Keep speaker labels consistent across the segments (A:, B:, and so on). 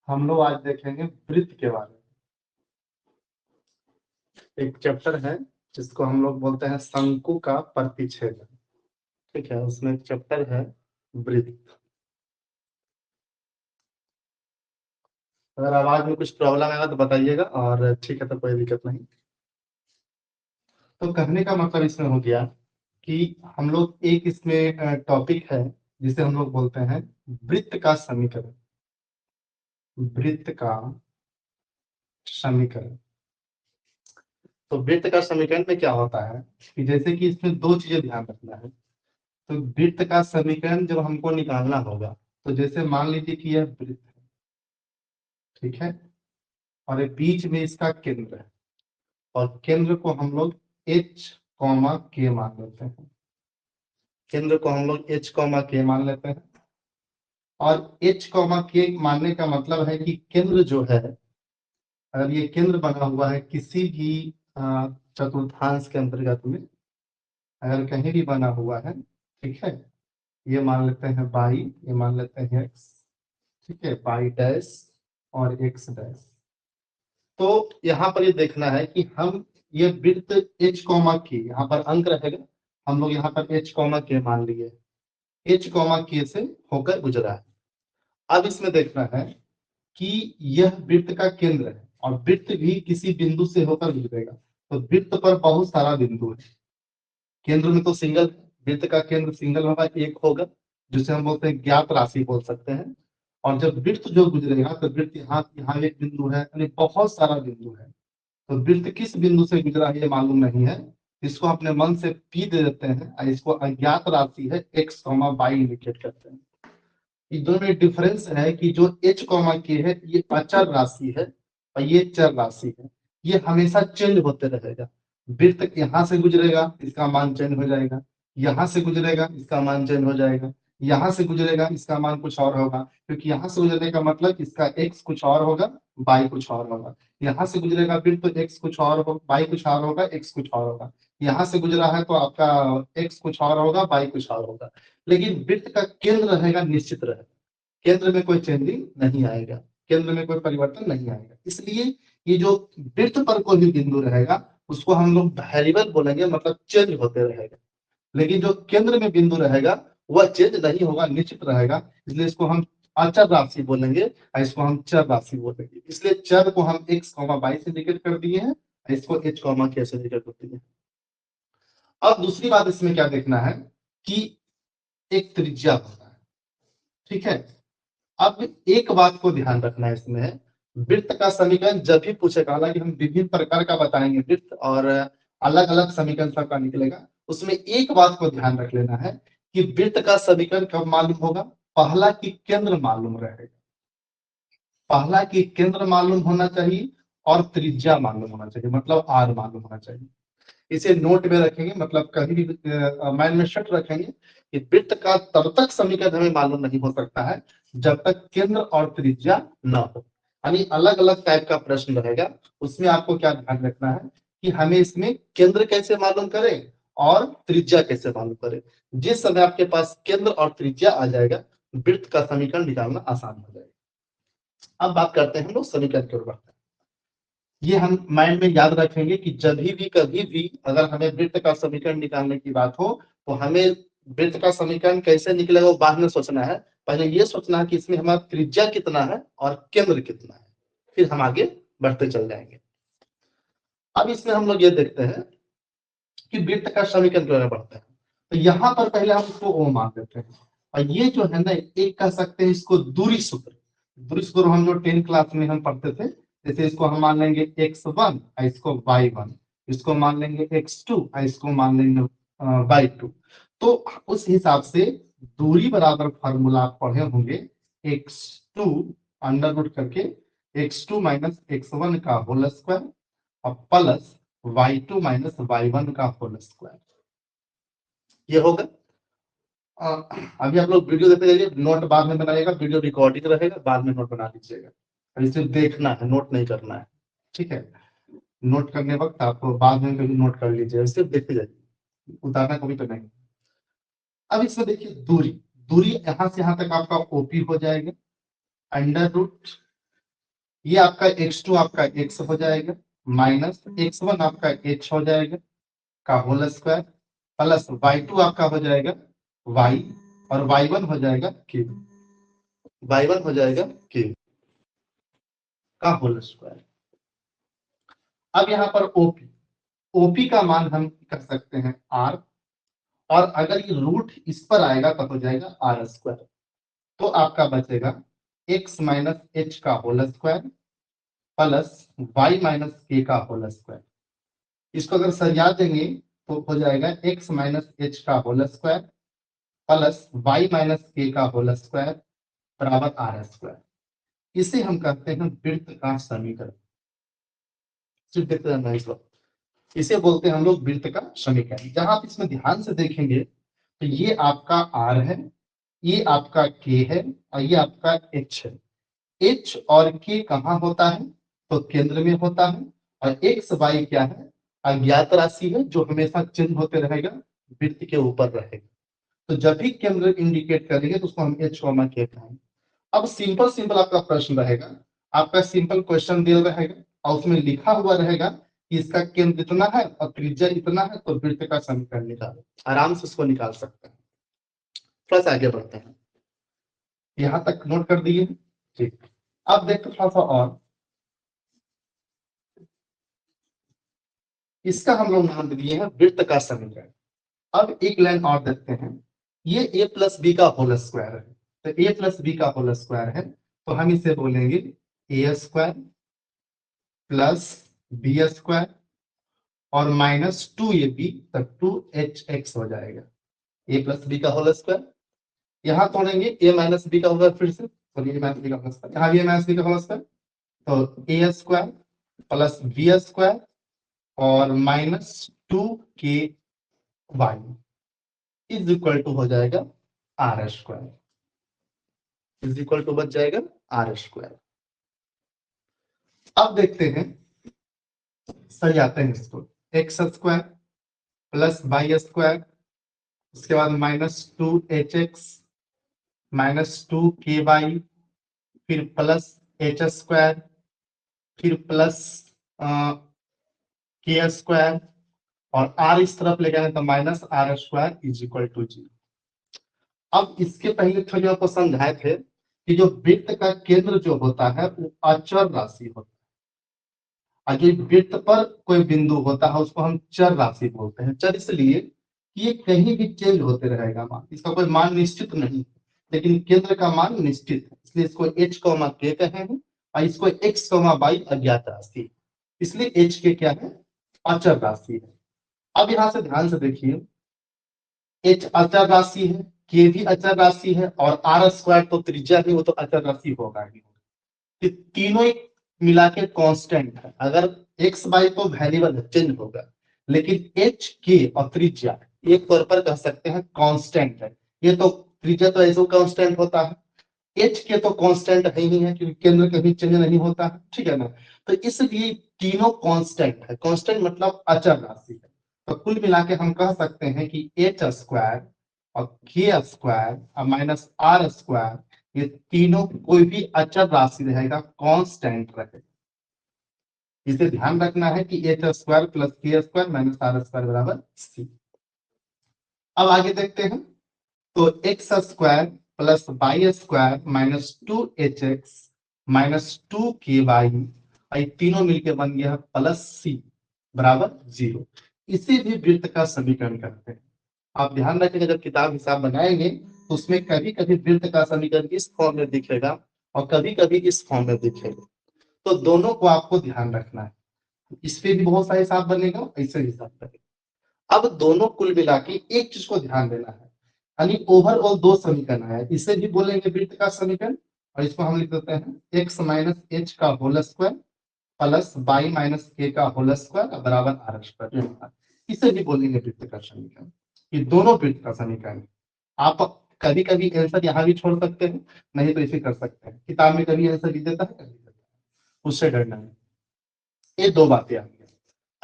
A: हम लोग आज देखेंगे वृत्त के बारे में। एक चैप्टर है जिसको हम लोग बोलते हैं शंकु का प्रतिच्छेदन। ठीक है, उसमें एक चैप्टर है वृत्त। अगर आवाज में कुछ प्रॉब्लम आएगा तो बताइएगा, और ठीक है तो कोई दिक्कत नहीं। तो कहने का मतलब इसमें हो गया कि हम लोग एक इसमें टॉपिक है जिसे हम लोग बोलते हैं वृत्त का समीकरण। वृत्त का समीकरण। तो वृत्त का समीकरण में क्या होता है कि जैसे कि इसमें दो चीजें ध्यान रखना है। तो वृत्त का समीकरण जब हमको निकालना होगा, तो जैसे मान लीजिए कि यह वृत्त है, ठीक है, और ये बीच में इसका केंद्र है, और केंद्र को हम लोग h k मान लेते हैं। केंद्र को हम लोग h k मान लेते हैं, और h k मानने का मतलब है कि केंद्र जो है, अगर ये केंद्र बना हुआ है किसी भी चतुर्थांश के अंतर्गत में, अगर कहीं भी बना हुआ है, ठीक है, ये मान लेते हैं बाई, ये मान लेते हैं एक्स, ठीक है, बाई डैश और एक्स डैश। तो यहाँ पर ये देखना है कि हम ये वृत्त h k, यहाँ पर अंक रहेगा, हम लोग यहाँ पर h k मान लिए, h k से होकर गुजरा है। अब इसमें देखना है कि यह वृत्त का केंद्र है, और वृत्त भी किसी बिंदु से होकर गुजरेगा। तो वृत्त पर बहुत सारा बिंदु है, केंद्र में तो सिंगल, वृत्त का केंद्र सिंगल होगा, एक होगा, जिसे हम बोलते हैं ज्ञात राशि बोल सकते हैं। और जब वृत्त जो गुजरेगा तो वृत्त यहाँ यहाँ एक बिंदु है, यानी बहुत सारा बिंदु है। तो वृत्त किस बिंदु से गुजरा है ये मालूम नहीं है, इसको अपने मन से पी दे देते हैं, और इसको अज्ञात राशि है x, y इंडिकेट करते हैं। इन दोनों में डिफरेंस है कि जो h, k है ये अचर राशि है, और ये चर राशि है। ये हमेशा चेंज होते रहेगा। वृत्त यहाँ से गुजरेगा, इसका मान चेंज हो जाएगा, यहाँ से गुजरेगा, इसका मान चेंज हो जाएगा, यहाँ से गुजरेगा, इसका मान कुछ और होगा, क्योंकि यहाँ से गुजरने का मतलब इसका x कुछ और होगा, y कुछ और होगा। यहाँ से गुजरेगा वृत्त तो x कुछ और होगा, y कुछ और होगा, x कुछ और होगा। यहाँ से गुजरा है तो आपका x कुछ और होगा, y कुछ और होगा। लेकिन वृत्त का केंद्र रहेगा, निश्चित रहेगा, केंद्र में कोई चेंजिंग नहीं आएगा, केंद्र में कोई परिवर्तन नहीं आएगा। इसलिए ये जो वृत्त पर कोई भी बिंदु रहेगा उसको हम लोग वेरिएबल बोलेंगे, मतलब चेंज होते रहेगा। लेकिन जो केंद्र में बिंदु रहेगा वह चेंज नहीं होगा, निश्चित रहेगा। इसलिए इसको हम अचर राशि बोलेंगे, और इसको हम चर राशि बोलेंगे। इसलिए चर को हम x, y से इंडिकेट कर दिए हैं, और इसको h, k से इंडिकेट कर दिए हैं। अब दूसरी बात इसमें क्या देखना है कि एक त्रिज्या होता है, ठीक है। अब एक बात को ध्यान रखना है इसमें, वृत्त का समीकरण जब भी पूछेगा, हालांकि हम विभिन्न प्रकार का बताएंगे वृत्त, और अलग अलग समीकरण सबका निकलेगा, उसमें एक बात को ध्यान रख लेना है कि वृत्त का समीकरण कब मालूम होगा, पहला की केंद्र मालूम रहेगा, पहला की केंद्र मालूम होना चाहिए, और त्रिज्या मालूम होना चाहिए, मतलब आर मालूम होना चाहिए। इसे नोट में रखेंगे, मतलब कहीं भी माइंड में सेट रखेंगे कि वृत्त का तब तक समीकरण हमें मालूम नहीं हो सकता है जब तक केंद्र और त्रिज्या न हो। यानी अलग अलग टाइप का प्रश्न रहेगा, उसमें आपको क्या ध्यान रखना है कि हमें इसमें केंद्र कैसे मालूम करें और त्रिज्या कैसे मालूम करें। जिस समय आपके पास केंद्र और त्रिज्या आ जाएगा, वृत्त का समीकरण निकालना आसान हो जाएगा। अब बात करते हैं हम लोग समीकरण के ऊपर। ये हम माइंड में याद रखेंगे कि जब भी कभी भी अगर हमें वृत्त का समीकरण निकालने की बात हो, तो हमें वृत्त का समीकरण कैसे निकलेगा वो बाद में सोचना है। पहले ये सोचना है कि इसमें हमारा त्रिज्या कितना है और केंद्र कितना है, फिर हम आगे बढ़ते चल जाएंगे। अब इसमें हम लोग ये देखते हैं कि वृत्त का समीकरण कैसे बढ़ता है। तो यहाँ पर पहले हम इसको ओ मान देते हैं, और ये जो है ना, एक कह सकते हैं इसको दूरी सूत्र। दूरी सूत्र हम जो 10 क्लास में हम पढ़ते थे, जैसे इसको हम मान लेंगे x1, इसको y1, इसको मान लेंगे x2, इसको मान लेंगे y2। तो उस हिसाब से दूरी बराबर फार्मूला आप पढ़े होंगे, x2 अंडर रूट करके x2 माइनस x1 का होल स्क्वायर, और प्लस y2 माइनस y1 का होल स्क्वायर। ये होगा। अभी आप लोग वीडियो देखते जाइए, नोट बाद में बनाइएगा, वीडियो रिकॉर्डिंग रहेगा, बाद में नोट बना लीजिएगा। इसे देखना है, नोट नहीं करना है, ठीक है। नोट करने वक्त आप बाद में कभी नोट कर लीजिए, सिर्फ देखते जाइए। उतारना कभी तो नहीं। अब इसमें देखिए दूरी, दूरी यहां से यहां तक आपका ओपी हो जाएगा, अंडर रूट ये आपका x2 आपका x हो जाएगा, माइनस x1 आपका h हो जाएगा का होल स्क्वायर, प्लस y2 आपका हो जाएगा y, और y1 हो जाएगा q, y1 हो जाएगा q का होल स्क्वायर। अब यहाँ पर ओपी, ओपी का मान हम कर सकते हैं r, और अगर ये रूट इस पर आएगा तब हो जाएगा आर स्क्वायर, तो आपका बचेगा x माइनस एच का whole square plus y minus k का होल स्क्वायर। इसको अगर सरिया देंगे तो हो जाएगा x माइनस एच का whole square plus y minus k का होल स्क्वायर बराबर आर स्क्वायर। इसे हम कहते हैं वृत्त का समीकरण। सिर्फ देखते रहना इस वक्त, इसे बोलते हैं हम लोग वृत्त का समीकरण। जहां आप इसमें ध्यान से देखेंगे तो ये आपका r है, ये आपका k है, और ये आपका h है। h और k कहाँ होता है? तो केंद्र में होता है, और x y क्या है? अज्ञात राशि है जो हमेशा चेंज होते रहेगा, वृत्त के ऊपर रहेगा। तो जब भी केंद्र इंडिकेट करेंगे तो उसको हम h कॉमा k कहेंगे। अब सिंपल सिंपल आपका प्रश्न रहेगा, आपका सिंपल क्वेश्चन दिया रहेगा और उसमें लिखा हुआ रहेगा कि इसका केंद्र इतना है और त्रिज्या इतना है, तो वृत्त का समीकरण निकालो। आराम से उसको निकाल सकते हैं। थोड़ा सा आगे बढ़ते हैं, यहां तक नोट कर दिए ठीक। अब देखते थोड़ा सा और, इसका हम लोग नाम दिए हैं वृत्त का समीकरण। अब एक लाइन और देखते हैं, ये a प्लस बी का होल स्क्वायर है, तो a प्लस बी का होल स्क्वायर है, तो हम इसे बोलेंगे a square plus b square और माइनस 2ab तक 2hx हो जाएगा। a प्लस बी का होल स्क्वायर, यहाँ तोड़ेंगे a माइनस बी का होगा, फिर से सॉरी a माइनस बी का होल स्क्वायर, यहाँ भी a माइनस बी का होल स्क्वायर, तो a square plus b square और minus 2k y is equal to हो जाएगा r square, is equal to बच जाएगा आर स्क्वायर। अब देखते हैं, सही आते हैं इसको, x square plus y square, उसके बाद माइनस 2hx माइनस 2ky, फिर प्लस एच स्क्वायर, फिर प्लस के स्क्वायर, और आर इस तरफ ले गए तो minus r square is equal to 0। अब इसके पहले थोड़ी आपको समझाए थे कि जो वृत्त का केंद्र जो होता है वो अचर राशि होता है, और जो वृत्त पर कोई बिंदु होता है उसको हम चर राशि बोलते हैं। चर इसलिए कि ये कहीं भी चेंज होते रहेगा मान, इसका कोई मान निश्चित नहीं, लेकिन केंद्र का मान निश्चित है, इसलिए इसको h कॉमा k कहे हैं, और इसको x कॉमा y अज्ञात राशि है, इसलिए h के क्या है? अचर राशि है। अब यहां से ध्यान से देखिए, h अचर राशि है, k भी अचर राशि है, और आर स्क्वायर तो त्रिज्या नहीं, वो तो अचर राशि होगा ही। ये तीनों एक मिला के कांस्टेंट है। अगर एक्स वाई तो वेरिएबल है, चेंज होगा, लेकिन एच के और त्रिज्या एक तौर पर कह सकते हैं कांस्टेंट है। ये तो त्रिज्या तो ऐसे कांस्टेंट होता है, एच के तो कांस्टेंट है ही है क्योंकि केंद्र कभी चेंज नहीं होता है, ठीक है ना। तो इसलिए तीनों कांस्टेंट है, कांस्टेंट मतलब अचर राशि है। तो कुल मिला के हम कह सकते हैं कि एच स्क्वायर और के स्क्वायर और माइनस आर स्क्वायर, ये तीनों कोई भी अचर राशि रहेगा, कांस्टेंट रहेगा। इसे ध्यान रखना है कि h square plus k square minus r square बराबर सी। अब आगे देखते हैं, तो x square plus y square minus 2hx minus 2ky, तीनों मिलके बन गया प्लस सी बराबर 0। इसे भी वृत्त का समीकरण करते हैं। आप ध्यान रखेंगे, जब किताब हिसाब बनाएंगे तो उसमें कभी कभी वृत्त का समीकरण इस फॉर्म में दिखेगा और कभी कभी इस फॉर्म में दिखेगा, तो दोनों को आपको ध्यान रखना है। इस पे भी बहुत सारे हिसाब बनेगा, ऐसे हिसाब बनेगा। अब दोनों कुल मिला के एक चीज को ध्यान देना है, यानी ओवरऑल दो समीकरण है, इसे भी बोलेंगे वृत्त का समीकरण, और इसको हम लिख देते हैं एक्स माइनस एच का whole square plus y minus k का होल स्क्वायर बराबर आर स्क्वायर, इसे भी बोलेंगे वृत्त का समीकरण। ये दोनों वृत्त का समीकरण है। आप कभी कभी आंसर यहाँ भी छोड़ सकते हैं, नहीं तो इसे कर सकते हैं, किताब में कभी आंसर लिख देता है, कभी देता है, उससे डरना है। ये दो बातें आ गई।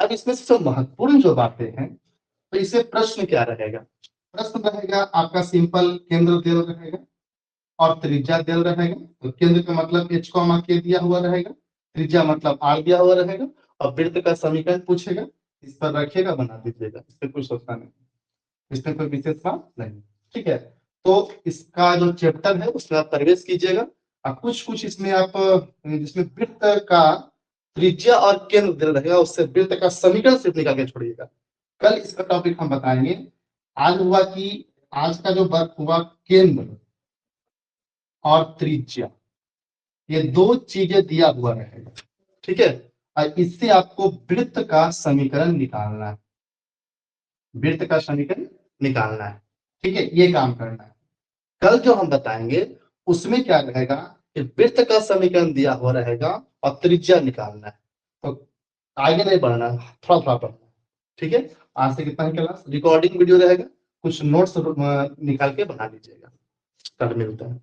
A: अब इसमें से जो महत्वपूर्ण जो बातें हैं, तो इसे प्रश्न क्या रहेगा? प्रश्न रहेगा आपका सिंपल केंद्र दिया रहेगा और त्रिज्या दिया रहेगा। तो केंद्र का मतलब h के दिया हुआ रहेगा, त्रिज्या मतलब r दिया हुआ रहेगा और वृत्त का समीकरण पूछेगा, इस पर रखिएगा, बना दीजिएगा, इससे कुछ सोचना नहीं, इसमें कोई विशेष बात नहीं। ठीक है, तो इसका जो चैप्टर है उसमें आप प्रवेश कीजिएगा और कुछ कुछ इसमें आप जिसमें वृत्त का त्रिज्या और केंद्र दिया रहेगा उससे वृत्त का समीकरण सिर्फ निकाल के छोड़िएगा। कल इसका टॉपिक हम बताएंगे। आज हुआ कि आज का जो वर्क हुआ केंद्र और त्रिज्या, ये दो चीजें दिया हुआ रहेगा। ठीक है, और इससे आपको वृत्त का समीकरण निकालना है, वृत्त का समीकरण निकालना है। ठीक है, ये काम करना है। कल जो हम बताएंगे उसमें क्या रहेगा कि वृत्त का समीकरण दिया हुआ रहेगा और त्रिज्या निकालना है। तो आगे नहीं बढ़ना, थोड़ा थोड़ा पढ़ना। ठीक है, आज से कितना है क्लास, रिकॉर्डिंग वीडियो रहेगा, कुछ नोट्स निकाल के बना लीजिएगा। कल मिलते हैं।